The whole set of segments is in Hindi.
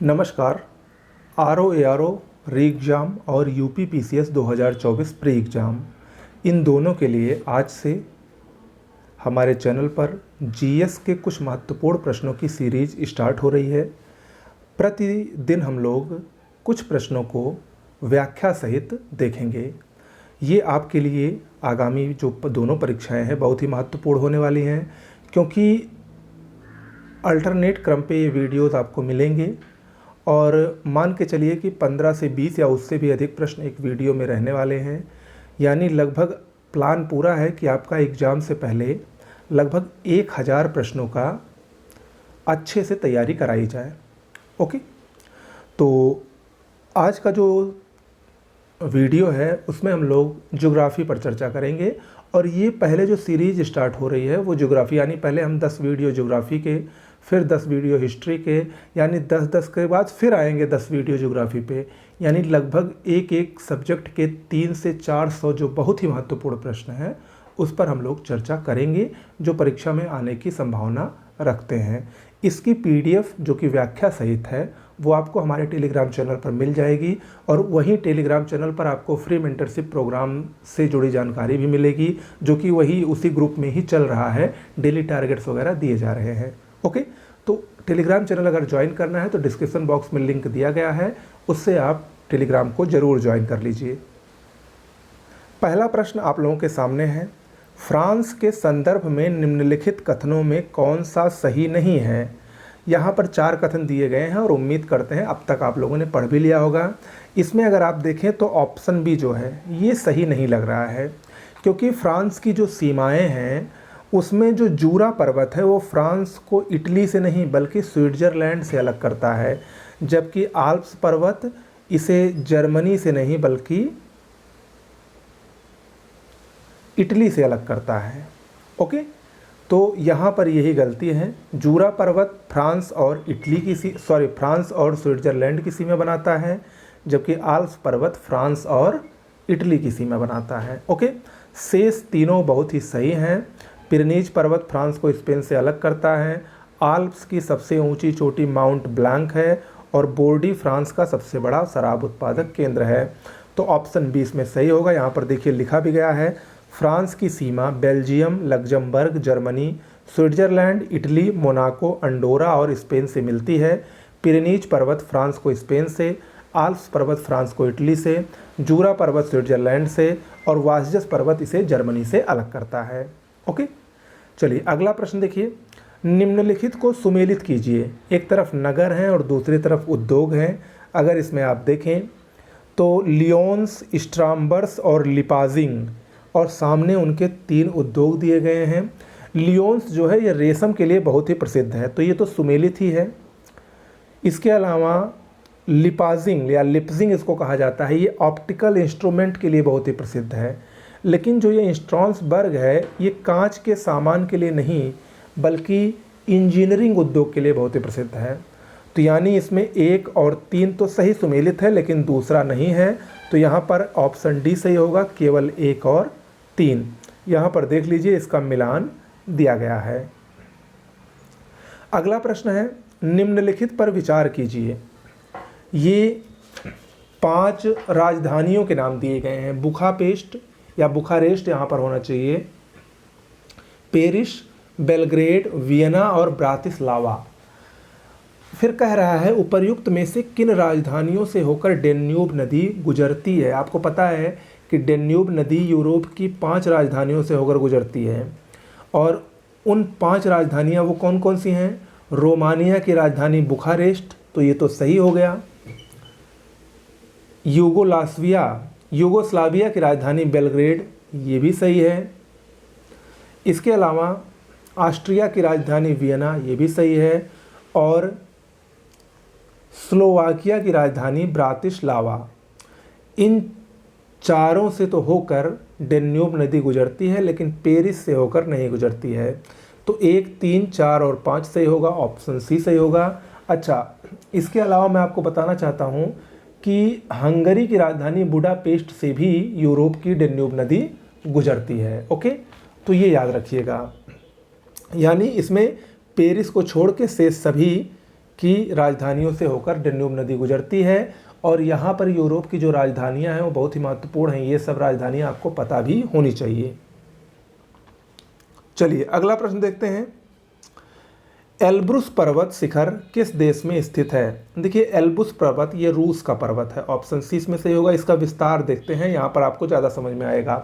नमस्कार। RO ARO री एग्ज़ाम और UP PCS 2024 प्री एग्ज़ाम, इन दोनों के लिए आज से हमारे चैनल पर GS के कुछ महत्वपूर्ण प्रश्नों की सीरीज स्टार्ट हो रही है। प्रतिदिन हम लोग कुछ प्रश्नों को व्याख्या सहित देखेंगे। ये आपके लिए आगामी जो दोनों परीक्षाएं हैं बहुत ही महत्वपूर्ण होने वाली हैं, क्योंकि अल्टरनेट क्रम पे ये वीडियोस आपको मिलेंगे और मान के चलिए कि 15 से 20 या उससे भी अधिक प्रश्न एक वीडियो में रहने वाले हैं। यानी लगभग प्लान पूरा है कि आपका एग्ज़ाम से पहले लगभग 1000 प्रश्नों का अच्छे से तैयारी कराई जाए। ओके, तो आज का जो वीडियो है उसमें हम लोग ज्योग्राफी पर चर्चा करेंगे। और ये पहले जो सीरीज स्टार्ट हो रही है वो ज्योग्राफी, यानी पहले हम 10 वीडियो ज्योग्राफी के, फिर 10 वीडियो हिस्ट्री के, यानी 10-10 के बाद फिर आएंगे 10 वीडियो ज्योग्राफी पे। यानी लगभग एक एक सब्जेक्ट के 300 से 400 जो बहुत ही महत्वपूर्ण प्रश्न हैं उस पर हम लोग चर्चा करेंगे, जो परीक्षा में आने की संभावना रखते हैं। इसकी PDF जो कि व्याख्या सहित है वो आपको हमारे टेलीग्राम चैनल पर मिल जाएगी, और वहीं टेलीग्राम चैनल पर आपको फ्री मेंटरशिप प्रोग्राम से जुड़ी जानकारी भी मिलेगी, जो कि वही उसी ग्रुप में ही चल रहा है। डेली टारगेट्स वगैरह दिए जा रहे हैं। ओके, तो टेलीग्राम चैनल अगर ज्वाइन करना है तो डिस्क्रिप्शन बॉक्स में लिंक दिया गया है, उससे आप टेलीग्राम को ज़रूर ज्वाइन कर लीजिए। पहला प्रश्न आप लोगों के सामने है, फ्रांस के संदर्भ में निम्नलिखित कथनों में कौन सा सही नहीं है। यहाँ पर 4 कथन दिए गए हैं और उम्मीद करते हैं अब तक आप लोगों ने पढ़ भी लिया होगा। इसमें अगर आप देखें तो ऑप्शन बी जो है ये सही नहीं लग रहा है, क्योंकि फ्रांस की जो सीमाएं हैं उसमें जो जूरा पर्वत है वो फ्रांस को इटली से नहीं बल्कि स्विट्ज़रलैंड से अलग करता है, जबकि आल्प्स पर्वत इसे जर्मनी से नहीं बल्कि इटली से अलग करता है। ओके, तो यहाँ पर यही गलती है। जूरा पर्वत फ्रांस और फ्रांस और स्विट्ज़रलैंड की सीमा बनाता है, जबकि आल्प्स पर्वत फ्रांस और इटली की सीमा बनाता है। ओके, शेष तीनों बहुत ही सही हैं। पिरेनीज पर्वत फ्रांस को स्पेन से अलग करता है, आल्प्स की सबसे ऊंची चोटी माउंट ब्लैंक है, और बोर्डी फ्रांस का सबसे बड़ा शराब उत्पादक केंद्र है। तो ऑप्शन बी इसमें सही होगा। यहाँ पर देखिए लिखा भी गया है, फ्रांस की सीमा Belgium, Luxembourg, Germany, Switzerland, Italy, Monaco, Andorra और स्पेन से मिलती है। पिरेनीज पर्वत फ्रांस को स्पेन से, आल्प्स पर्वत फ्रांस को इटली से, जूरा पर्वत स्विट्ज़रलैंड से, और वासजस पर्वत इसे जर्मनी से अलग करता है। ओके, चलिए अगला प्रश्न देखिए, निम्नलिखित को सुमेलित कीजिए। एक तरफ नगर हैं और दूसरी तरफ उद्योग हैं। अगर इसमें आप देखें तो लियोन्स, स्ट्राम्बर्स और लिपाजिंग, और सामने उनके 3 उद्योग दिए गए हैं। लियोन्स जो है ये रेशम के लिए बहुत ही प्रसिद्ध है, तो ये तो सुमेलित ही है। इसके अलावा लिपाजिंग या लिप्जिंग इसको कहा जाता है, ये ऑप्टिकल इंस्ट्रूमेंट के लिए बहुत ही प्रसिद्ध है। लेकिन जो ये स्ट्रॉन्सबर्ग है ये कांच के सामान के लिए नहीं बल्कि इंजीनियरिंग उद्योग के लिए बहुत ही प्रसिद्ध है। तो यानी इसमें 1 और 3 तो सही सुमेलित है, लेकिन दूसरा नहीं है। तो यहाँ पर ऑप्शन डी सही होगा, केवल 1 और 3। यहाँ पर देख लीजिए इसका मिलान दिया गया है। अगला प्रश्न है, निम्नलिखित पर विचार कीजिए। ये 5 राजधानियों के नाम दिए गए हैं। बुखापेस्ट या बुखारेस्ट यहाँ पर होना चाहिए, पेरिस, बेलग्रेड, वियना और ब्रातिस्लावा। फिर कह रहा है उपर्युक्त में से किन राजधानियों से होकर डेन्यूब नदी गुजरती है। आपको पता है कि डेन्यूब नदी यूरोप की 5 राजधानियों से होकर गुजरती है, और उन 5 राजधानियाँ वो कौन कौन सी हैं। रोमानिया की राजधानी बुखारेस्ट, तो ये तो सही हो गया। यूगोस्लाविया की राजधानी बेलग्रेड, ये भी सही है। इसके अलावा ऑस्ट्रिया की राजधानी वियना, ये भी सही है। और स्लोवाकिया की राजधानी ब्रातिस्लावा। इन चारों से तो होकर डेन्यूब नदी गुजरती है, लेकिन पेरिस से होकर नहीं गुजरती है। तो 1, 3, 4 और 5 सही होगा, ऑप्शन सी सही होगा। अच्छा, इसके अलावा मैं आपको बताना चाहता हूँ कि हंगरी की राजधानी बुडापेस्ट से भी यूरोप की डेन्यूब नदी गुजरती है। ओके, तो ये याद रखिएगा। यानी इसमें पेरिस को छोड़ के शेष सभी की राजधानियों से होकर डेन्यूब नदी गुजरती है और यहाँ पर यूरोप की जो राजधानियाँ हैं वो बहुत ही महत्वपूर्ण हैं। ये सब राजधानियाँ आपको पता भी होनी चाहिए। चलिए अगला प्रश्न देखते हैं। एल्ब्रुस पर्वत शिखर किस देश में स्थित है? देखिए एल्ब्रुस पर्वत ये रूस का पर्वत है। ऑप्शन सी इसमें सही होगा। इसका विस्तार देखते हैं, यहाँ पर आपको ज़्यादा समझ में आएगा।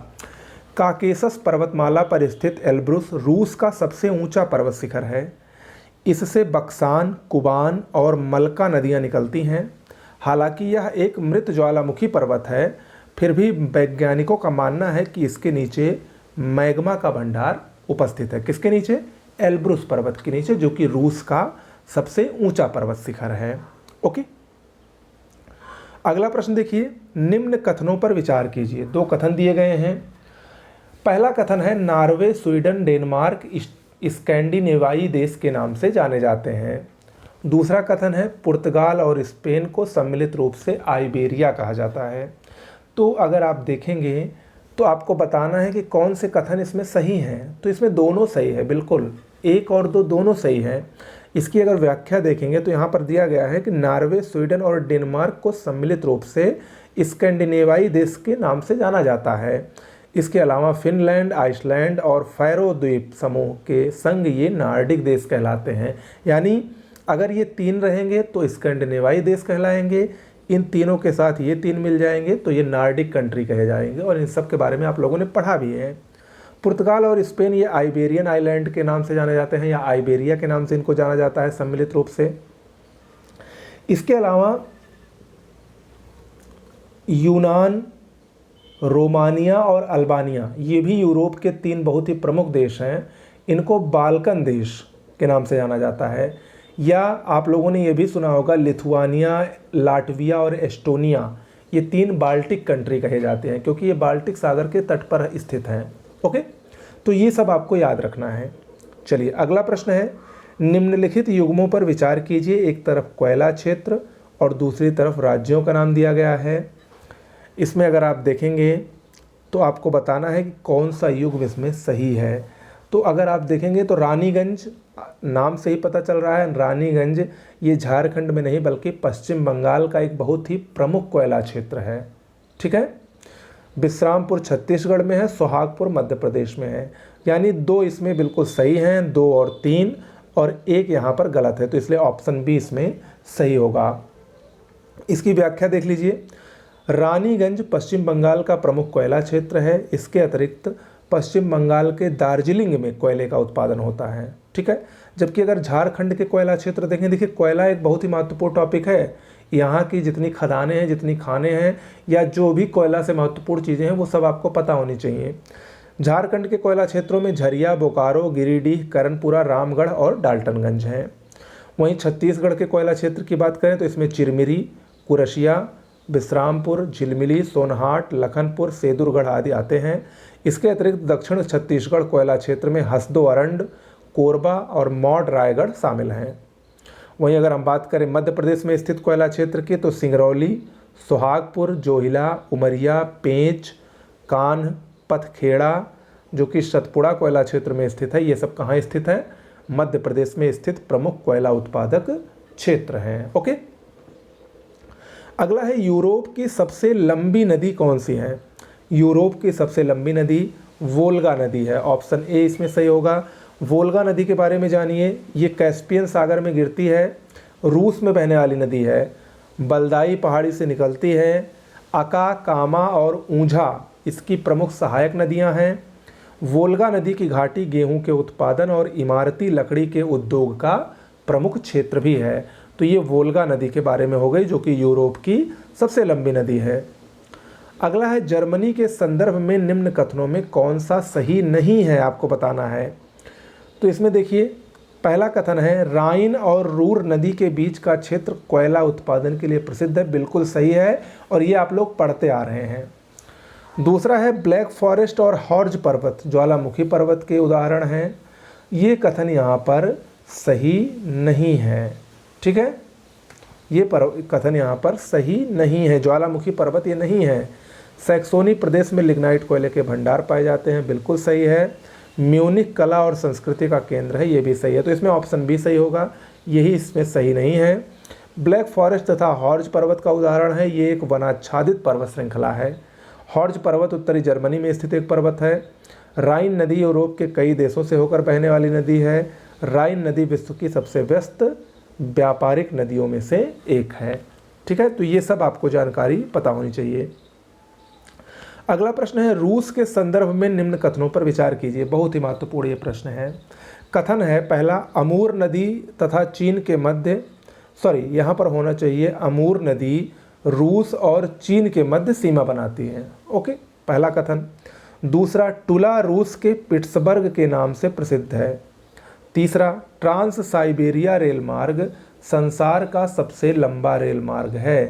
काकेशस पर्वतमाला पर स्थित एल्ब्रुस रूस का सबसे ऊंचा पर्वत शिखर है। इससे बक्सान, कुबान और मलका नदियाँ निकलती हैं। हालांकि यह एक मृत ज्वालामुखी पर्वत है, फिर भी वैज्ञानिकों का मानना है कि इसके नीचे मैग्मा का भंडार उपस्थित है। किसके नीचे? एल्ब्रुस पर्वत के नीचे, जो कि रूस का सबसे ऊंचा पर्वत शिखर है। ओके, अगला प्रश्न देखिए। निम्न कथनों पर विचार कीजिए। दो कथन दिए गए हैं। पहला कथन है नॉर्वे, स्वीडन, डेनमार्क स्कैंडिनेवियाई देश के नाम से जाने जाते हैं। दूसरा कथन है पुर्तगाल और स्पेन को सम्मिलित रूप से आइबेरिया कहा जाता है। तो अगर आप देखेंगे तो आपको बताना है कि कौन से कथन इसमें सही हैं। तो इसमें दोनों सही है, बिल्कुल, एक और दो दोनों सही हैं। इसकी अगर व्याख्या देखेंगे तो यहाँ पर दिया गया है कि नॉर्वे, स्वीडन और डेनमार्क को सम्मिलित रूप से स्कैंडिनेवियाई देश के नाम से जाना जाता है। इसके अलावा फिनलैंड, आइसलैंड और फैरो द्वीप समूह के संग ये नॉर्डिक देश कहलाते हैं। यानी अगर ये तीन रहेंगे तो स्कैंडिनेवियाई देश कहलाएंगे, इन तीनों के साथ ये तीन मिल जाएंगे तो ये नॉर्डिक कंट्री कहे जाएंगे। और इन सब के बारे में आप लोगों ने पढ़ा भी है। पुर्तगाल और स्पेन ये आइबेरियन आइलैंड के नाम से जाने जाते हैं, या आइबेरिया के नाम से इनको जाना जाता है सम्मिलित रूप से। इसके अलावा यूनान, रोमानिया और अल्बानिया ये भी यूरोप के तीन बहुत ही प्रमुख देश हैं। इनको बाल्कन देश के नाम से जाना जाता है। या आप लोगों ने ये भी सुना होगा लिथुआनिया, लाटविया और एस्टोनिया, ये तीन बाल्टिक कंट्री कहे जाते हैं क्योंकि ये बाल्टिक सागर के तट पर स्थित हैं। ओके, तो ये सब आपको याद रखना है। चलिए अगला प्रश्न है। निम्नलिखित युग्मों पर विचार कीजिए। एक तरफ कोयला क्षेत्र और दूसरी तरफ राज्यों का नाम दिया गया है। इसमें अगर आप देखेंगे तो आपको बताना है कि कौन सा युग्म इसमें सही है। तो अगर आप देखेंगे तो रानीगंज, नाम से ही पता चल रहा है, रानीगंज ये झारखंड में नहीं बल्कि पश्चिम बंगाल का एक बहुत ही प्रमुख कोयला क्षेत्र है। ठीक है। विश्रामपुर छत्तीसगढ़ में है, सोहागपुर मध्य प्रदेश में है। यानी दो इसमें बिल्कुल सही हैं, 2 और 3, और एक यहाँ पर गलत है। तो इसलिए ऑप्शन बी इसमें सही होगा। इसकी व्याख्या देख लीजिए। रानीगंज पश्चिम बंगाल का प्रमुख कोयला क्षेत्र है। इसके अतिरिक्त पश्चिम बंगाल के दार्जिलिंग में कोयले का उत्पादन होता है। ठीक है। जबकि अगर झारखंड के कोयला क्षेत्र देखें, देखिए कोयला एक बहुत ही महत्वपूर्ण टॉपिक है। यहाँ की जितनी खदानें हैं, जितनी खानें हैं, या जो भी कोयला से महत्वपूर्ण चीज़ें हैं वो सब आपको पता होनी चाहिए। झारखंड के कोयला क्षेत्रों में झरिया, बोकारो, गिरिडीह, करनपुरा, रामगढ़ और डाल्टनगंज हैं। वहीं छत्तीसगढ़ के कोयला क्षेत्र की बात करें तो इसमें चिरमिरी, कुरसिया, विश्रामपुर, झिलमिली, सोनहाट, लखनपुर, सेदुरगढ़ आदि आते हैं। इसके अतिरिक्त दक्षिण छत्तीसगढ़ कोयला क्षेत्र में हसदो, अरंड, कोरबा और मौड रायगढ़ शामिल हैं। वहीं अगर हम बात करें मध्य प्रदेश में स्थित कोयला क्षेत्र की तो सिंगरौली, सोहागपुर, जोहिला, उमरिया, पेंच, कान्ह, पथखेड़ा जो कि सतपुड़ा कोयला क्षेत्र में स्थित है, ये सब कहाँ स्थित है? मध्य प्रदेश में स्थित प्रमुख कोयला उत्पादक क्षेत्र हैं। ओके, अगला है यूरोप की सबसे लंबी नदी कौन सी है? यूरोप की सबसे लंबी नदी वोल्गा नदी है। ऑप्शन ए इसमें सही होगा। वोल्गा नदी के बारे में जानिए। ये कैस्पियन सागर में गिरती है, रूस में बहने वाली नदी है, बलदाई पहाड़ी से निकलती है। अका, कामा और ऊंझा इसकी प्रमुख सहायक नदियां हैं। वोल्गा नदी की घाटी गेहूं के उत्पादन और इमारती लकड़ी के उद्योग का प्रमुख क्षेत्र भी है। तो ये वोल्गा नदी के बारे में हो गई, जो कि यूरोप की सबसे लंबी नदी है। अगला है जर्मनी के संदर्भ में निम्न कथनों में कौन सा सही नहीं है, आपको बताना है। तो इसमें देखिए, पहला कथन है राइन और रूर नदी के बीच का क्षेत्र कोयला उत्पादन के लिए प्रसिद्ध है। बिल्कुल सही है और ये आप लोग पढ़ते आ रहे हैं। दूसरा है ब्लैक फॉरेस्ट और हॉर्ज पर्वत ज्वालामुखी पर्वत के उदाहरण हैं। ये कथन यहाँ पर सही नहीं है। ठीक है, ये कथन यहाँ पर सही नहीं है। ज्वालामुखी पर्वत ये नहीं है। सैक्सोनी प्रदेश में लिग्नाइट कोयले के भंडार पाए जाते हैं, बिल्कुल सही है। म्यूनिख कला और संस्कृति का केंद्र है, ये भी सही है। तो इसमें ऑप्शन बी सही होगा। यही इसमें सही नहीं है। ब्लैक फॉरेस्ट तथा हॉर्ज पर्वत का उदाहरण है, ये एक वनाच्छादित पर्वत श्रृंखला है। हॉर्ज पर्वत उत्तरी जर्मनी में स्थित एक पर्वत है। राइन नदी यूरोप के कई देशों से होकर बहने वाली नदी है। राइन नदी विश्व की सबसे व्यस्त व्यापारिक नदियों में से एक है। ठीक है, तो ये सब आपको जानकारी पता होनी चाहिए। अगला प्रश्न है, रूस के संदर्भ में निम्न कथनों पर विचार कीजिए। बहुत ही महत्वपूर्ण ये प्रश्न है। कथन है पहला, अमूर नदी तथा चीन के मध्य, यहाँ पर होना चाहिए अमूर नदी रूस और चीन के मध्य सीमा बनाती है। ओके, पहला कथन। दूसरा, टुला रूस के पिट्सबर्ग के नाम से प्रसिद्ध है। तीसरा, ट्रांस साइबेरिया रेल मार्ग संसार का सबसे लंबा रेल मार्ग है।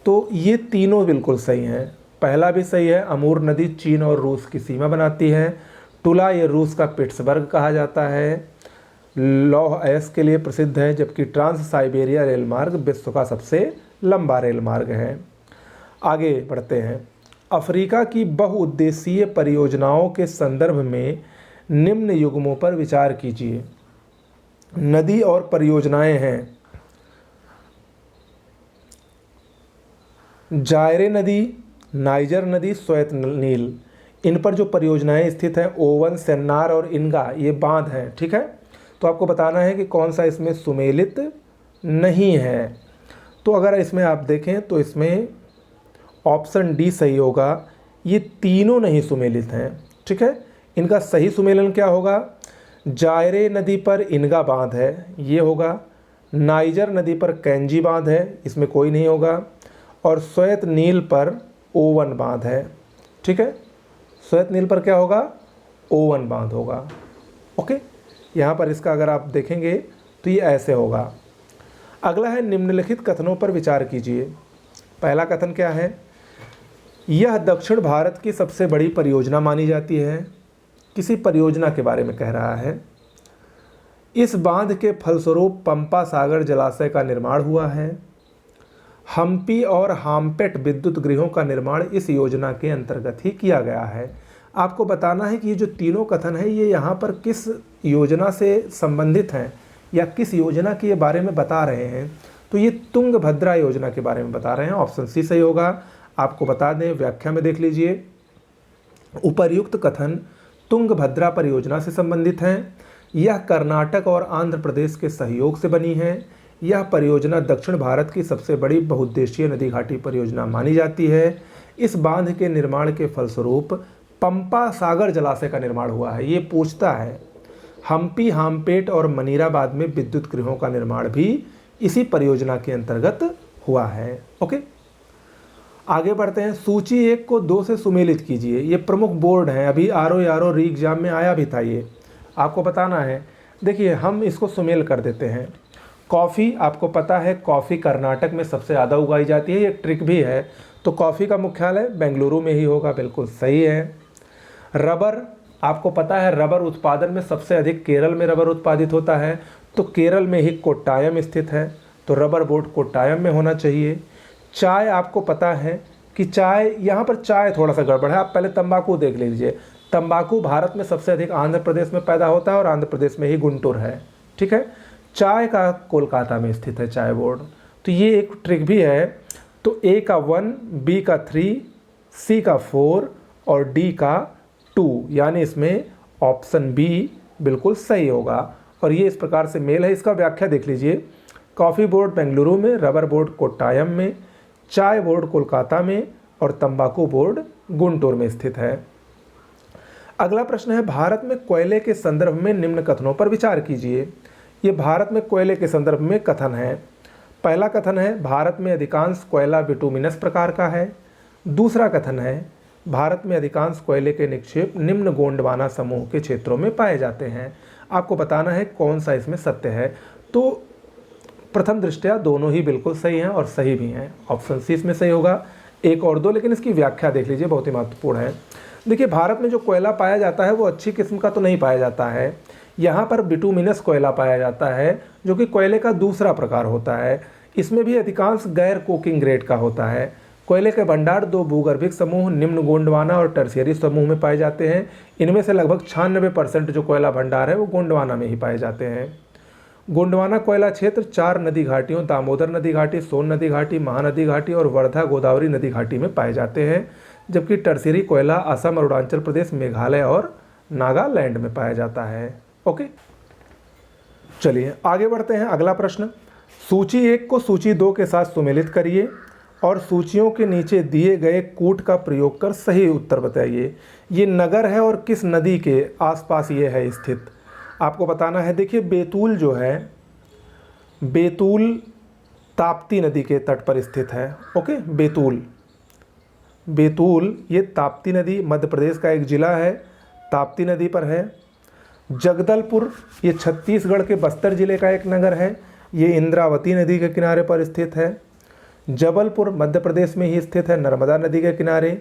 तो ये तीनों बिल्कुल सही हैं। पहला भी सही है, अमूर नदी चीन और रूस की सीमा बनाती है। टुला ये रूस का पिट्सबर्ग कहा जाता है, लौह अयस्क के लिए प्रसिद्ध है, जबकि ट्रांस साइबेरिया रेल मार्ग विश्व का सबसे लंबा रेल मार्ग है। आगे बढ़ते हैं। अफ्रीका की बहुउद्देशीय परियोजनाओं के संदर्भ में निम्न युग्मों पर विचार कीजिए। नदी और परियोजनाएं हैं, जायरे नदी, नाइजर नदी, श्वेत नील। इन पर जो परियोजनाएं स्थित हैं, ओवन, सेन्नार और इनगा, ये बांध हैं। ठीक है, तो आपको बताना है कि कौन सा इसमें सुमेलित नहीं है। तो अगर इसमें आप देखें तो इसमें ऑप्शन डी सही होगा। ये तीनों नहीं सुमेलित हैं। ठीक है, इनका सही सुमेलन क्या होगा? जायरे नदी पर इनगा बांध है, ये होगा। नाइजर नदी पर कैंजी बांध है, इसमें कोई नहीं होगा। और श्वेत नील पर ओवन बांध है। ठीक है, श्वेत नील पर क्या होगा? ओवन बांध होगा। ओके, यहाँ पर इसका अगर आप देखेंगे तो ये ऐसे होगा। अगला है, निम्नलिखित कथनों पर विचार कीजिए। पहला कथन क्या है? यह दक्षिण भारत की सबसे बड़ी परियोजना मानी जाती है। किसी परियोजना के बारे में कह रहा है। इस बांध के फलस्वरूप पंपा सागर जलाशय का निर्माण हुआ है। हम्पी और हाम्पेट विद्युत गृहों का निर्माण इस योजना के अंतर्गत ही किया गया है। आपको बताना है कि ये जो तीनों कथन है ये यहाँ पर किस योजना से संबंधित हैं या किस योजना के बारे में बता रहे हैं। तो ये तुंगभद्रा योजना के बारे में बता रहे हैं। ऑप्शन सी सही होगा। आपको बता दें, व्याख्या में देख लीजिए। उपर्युक्त कथन तुंगभद्रा परियोजना से संबंधित हैं। यह कर्नाटक और आंध्र प्रदेश के सहयोग से बनी है। यह परियोजना दक्षिण भारत की सबसे बड़ी बहुउद्देशीय नदी घाटी परियोजना मानी जाती है। इस बांध के निर्माण के फलस्वरूप पंपा सागर जलाशय का निर्माण हुआ है। ये पूछता है। हम्पी, हाम्पेट और मनीराबाद में विद्युत गृहों का निर्माण भी इसी परियोजना के अंतर्गत हुआ है। ओके, आगे बढ़ते हैं। सूची 1 को 2 से सुमेलित कीजिए। ये प्रमुख बोर्ड हैं, अभी आरओ री एग्जाम में आया भी था। ये आपको बताना है। देखिए, हम इसको सुमेल कर देते हैं। कॉफ़ी, आपको पता है कॉफ़ी कर्नाटक में सबसे ज़्यादा उगाई जाती है। ये ट्रिक भी है। तो कॉफ़ी का मुख्यालय बेंगलुरु में ही होगा, बिल्कुल सही है। रबर, आपको पता है रबर उत्पादन में सबसे अधिक केरल में रबर उत्पादित होता है। तो केरल में ही कोट्टायम स्थित है, तो रबर बोर्ड कोट्टायम में होना चाहिए। चाय, आपको पता है कि चाय, यहाँ पर चाय थोड़ा सा गड़बड़ है। आप पहले तंबाकू देख लीजिए। तंबाकू भारत में सबसे अधिक आंध्र प्रदेश में पैदा होता है और आंध्र प्रदेश में ही गुंटूर है। ठीक है, चाय का कोलकाता में स्थित है चाय बोर्ड। तो ये एक ट्रिक भी है। तो ए का 1, बी का 3, सी का 4 और डी का 2, यानी इसमें ऑप्शन बी बिल्कुल सही होगा। और ये इस प्रकार से मेल है। इसका व्याख्या देख लीजिए। कॉफ़ी बोर्ड बेंगलुरु में, रबर बोर्ड कोट्टायम में, चाय बोर्ड कोलकाता में और तंबाकू बोर्ड गुंटूर में स्थित है। अगला प्रश्न है, भारत में कोयले के संदर्भ में निम्न कथनों पर विचार कीजिए। ये भारत में कोयले के संदर्भ में कथन है। पहला कथन है, भारत में अधिकांश कोयला बिटुमिनस प्रकार का है। दूसरा कथन है, भारत में अधिकांश कोयले के निक्षेप निम्न गोंडवाना समूह के क्षेत्रों में पाए जाते हैं। आपको बताना है कौन सा इसमें सत्य है। तो प्रथम दृष्टया दोनों ही बिल्कुल सही हैं और सही भी हैं। ऑप्शन सी इसमें सही होगा। 1 और 2, लेकिन इसकी व्याख्या देख लीजिए, बहुत ही महत्वपूर्ण है। देखिए, भारत में जो कोयला पाया जाता है वो अच्छी किस्म का तो नहीं पाया जाता है। यहाँ पर बिटुमिनस कोयला पाया जाता है, जो कि कोयले का दूसरा प्रकार होता है। इसमें भी अधिकांश गैर कोकिंग ग्रेड का होता है। कोयले के भंडार 2 भूगर्भिक समूह निम्न गोंडवाना और टर्शियरी समूह में पाए जाते हैं। इनमें से लगभग 96% जो कोयला भंडार है वो गोंडवाना में ही पाए जाते हैं। गोंडवाना कोयला क्षेत्र 4 नदी घाटियों दामोदर नदी घाटी, सोन नदी घाटी, महानदी घाटी और वर्धा गोदावरी नदी घाटी में पाए जाते हैं, जबकि टर्शियरी कोयला असम, अरुणाचल प्रदेश, मेघालय और नागालैंड में पाया जाता है। ओके, चलिए आगे बढ़ते हैं। अगला प्रश्न, सूची 1 को सूची 2 के साथ सुमेलित करिए और सूचियों के नीचे दिए गए कूट का प्रयोग कर सही उत्तर बताइए। ये नगर है और किस नदी के आसपास ये है स्थित, आपको बताना है। देखिए बैतूल जो है, बैतूल ताप्ती नदी के तट पर स्थित है। ओके, बैतूल ये ताप्ती नदी, मध्य प्रदेश का एक जिला है, ताप्ती नदी पर है। जगदलपुर ये छत्तीसगढ़ के बस्तर जिले का एक नगर है, ये इंद्रावती नदी के किनारे पर स्थित है। जबलपुर मध्य प्रदेश में ही स्थित है, नर्मदा नदी के किनारे।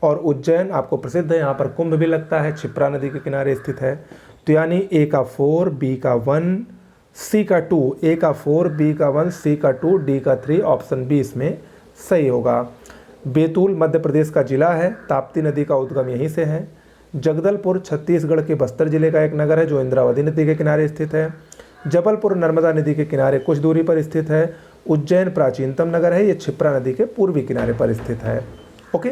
और उज्जैन आपको प्रसिद्ध है, यहाँ पर कुंभ भी लगता है, क्षिप्रा नदी के किनारे स्थित है। तो यानी ए का 4, बी का 1, सी का 2, ए का 4, बी का 1, सी का 2, डी का 3, ऑप्शन बी इसमें सही होगा। बैतूल मध्य प्रदेश का जिला है, ताप्ती नदी का उद्गम यहीं से है। जगदलपुर छत्तीसगढ़ के बस्तर जिले का एक नगर है जो इंद्रावती नदी के किनारे स्थित है। जबलपुर नर्मदा नदी के किनारे कुछ दूरी पर स्थित है। उज्जैन प्राचीनतम नगर है, ये क्षिप्रा नदी के पूर्वी किनारे पर स्थित है। ओके,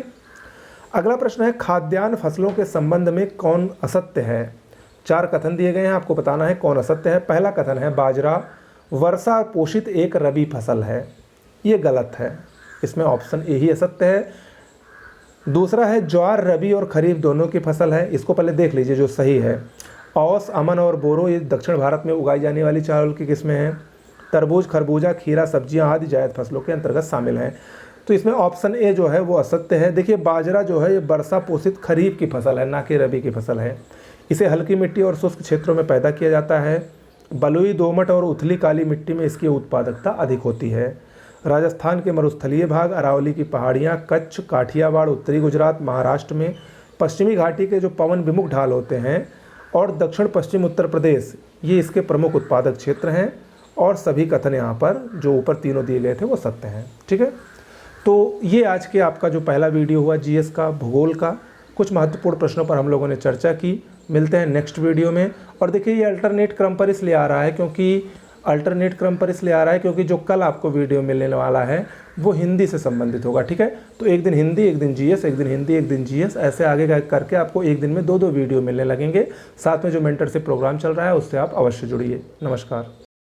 अगला प्रश्न है, खाद्यान्न फसलों के संबंध में कौन असत्य है। 4 कथन दिए गए हैं, आपको बताना है कौन असत्य है। पहला कथन है बाजरा वर्षा पोषित एक रबी फसल है, ये गलत है, इसमें ऑप्शन ए ही असत्य है। दूसरा है ज्वार रबी और खरीफ दोनों की फसल है, इसको पहले देख लीजिए जो सही है। औस, अमन और बोरो ये दक्षिण भारत में उगाई जाने वाली चावल की किस्में हैं। तरबूज, खरबूजा, खीरा, सब्जियां आदि जायद फसलों के अंतर्गत शामिल हैं। तो इसमें ऑप्शन ए जो है वो असत्य है। देखिए बाजरा जो है ये वर्षा पोषित खरीफ की फसल है, ना कि रबी की फसल है। इसे हल्की मिट्टी और शुष्क क्षेत्रों में पैदा किया जाता है। बलुई, दोमट और उथली काली मिट्टी में इसकी उत्पादकता अधिक होती है। राजस्थान के मरुस्थलीय भाग, अरावली की पहाड़ियाँ, कच्छ, काठियावाड़, उत्तरी गुजरात, महाराष्ट्र में पश्चिमी घाटी के जो पवन विमुख ढाल होते हैं और दक्षिण पश्चिम उत्तर प्रदेश, ये इसके प्रमुख उत्पादक क्षेत्र हैं। और सभी कथन यहाँ पर जो ऊपर तीनों दिए गए थे वो सत्य हैं। ठीक है, तो ये आज के आपका जो पहला वीडियो हुआ जीएस का, भूगोल का, कुछ महत्वपूर्ण प्रश्नों पर हम लोगों ने चर्चा की। मिलते हैं नेक्स्ट वीडियो में। और देखिए ये अल्टरनेट क्रम पर इसलिए आ रहा है क्योंकि जो कल आपको वीडियो मिलने वाला है वो हिंदी से संबंधित होगा। ठीक है, तो एक दिन हिंदी, एक दिन जीएस, एक दिन हिंदी, एक दिन जीएस, ऐसे आगे करके आपको एक दिन में 2-2 वीडियो मिलने लगेंगे। साथ में जो मेंटरशिप प्रोग्राम चल रहा है उससे आप अवश्य जुड़िए। नमस्कार।